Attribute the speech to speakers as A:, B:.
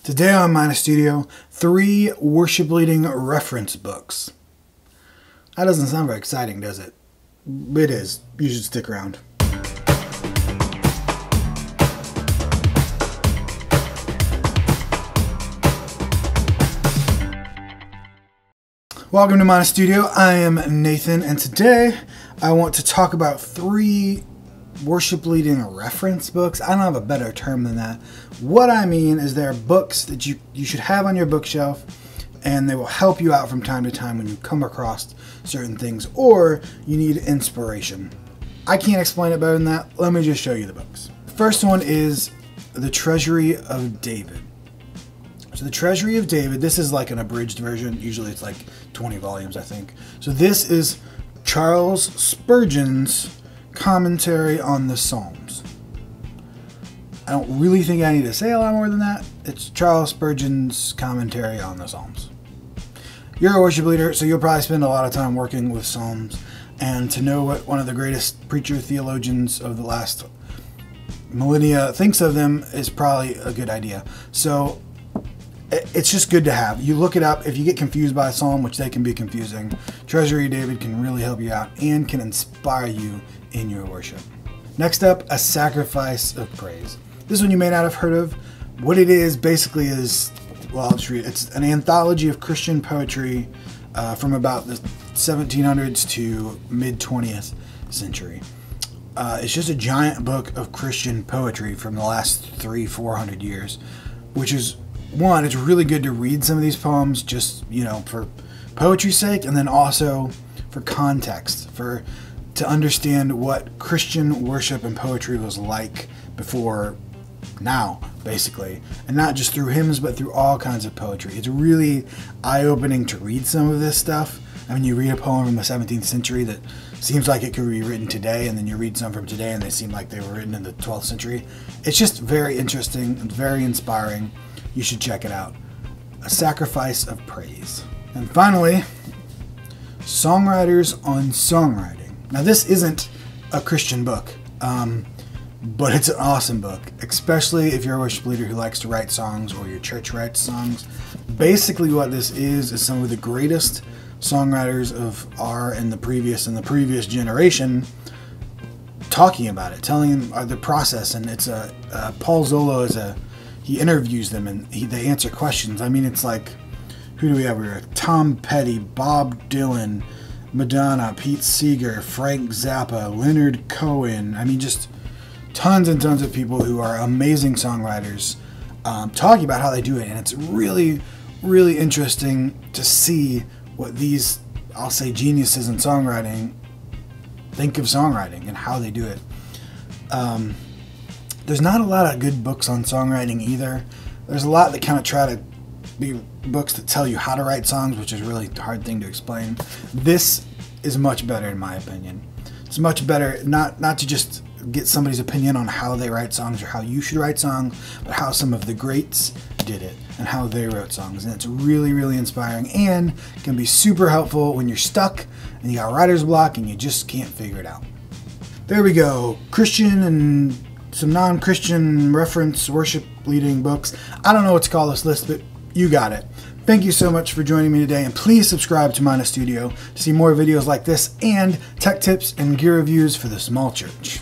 A: Today on Mina Studio, 3 worship leading reference books. That doesn't sound very exciting, does it? It is. You should stick around. Welcome to Mina Studio. I am Nathan, and today I want to talk about 3 worship leading reference books. I don't have a better term than that. What I mean is they're books that you should have on your bookshelf, and they will help you out from time to time when you come across certain things or you need inspiration. I can't explain it better than that. Let me just show you the books. The first one is the Treasury of David. So the Treasury of David, this is like an abridged version. Usually it's like 20 volumes, I think. So this is Charles Spurgeon's commentary on the Psalms. I don't really think I need to say a lot more than that. It's Charles Spurgeon's commentary on the Psalms. You're a worship leader, so you'll probably spend a lot of time working with Psalms, and to know what one of the greatest preacher theologians of the last millennia thinks of them is probably a good idea. So it's just good to have. You look it up. If you get confused by a psalm, which they can be confusing, Treasury of David can really help you out and can inspire you in your worship. Next up, A Sacrifice of Praise. This one you may not have heard of. What it is basically is, well, I'll just read it. It's an anthology of Christian poetry from about the 1700s to mid-20th century. It's just a giant book of Christian poetry from the last 300-400 years, which is, one, it's really good to read some of these poems just, for poetry's sake, and then also for context, to understand what Christian worship and poetry was like before now, basically. And not just through hymns, but through all kinds of poetry. It's really eye-opening to read some of this stuff. I mean, you read a poem from the 17th century that seems like it could be written today, and then you read some from today and they seem like they were written in the 12th century. It's just very interesting and very inspiring. You should check it out. A Sacrifice of Praise. And finally, Songwriters on Songwriting. Now, this isn't a Christian book, but it's an awesome book, especially if you're a worship leader who likes to write songs or your church writes songs. Basically what this is some of the greatest songwriters of our and the previous generation talking about it, telling them the process. And it's Paul Zolo he interviews them and they answer questions. I mean, it's like, who do we have here? Tom Petty, Bob Dylan, Madonna, Pete Seeger, Frank Zappa, Leonard Cohen. I mean, just tons and tons of people who are amazing songwriters talking about how they do it. And it's really, really interesting to see what these, I'll say, geniuses in songwriting think of songwriting and how they do it. There's not a lot of good books on songwriting either. There's a lot that kind of try to be books that tell you how to write songs, which is a really hard thing to explain. This is much better in my opinion. It's much better not to just get somebody's opinion on how they write songs or how you should write songs, but how some of the greats did it and how they wrote songs. And it's really, really inspiring and can be super helpful when you're stuck and you got writer's block and you just can't figure it out. There we go. Christian and some non-Christian reference worship leading books. I don't know what to call this list, but you got it. Thank you so much for joining me today, and please subscribe to Mina Studio to see more videos like this and tech tips and gear reviews for the small church.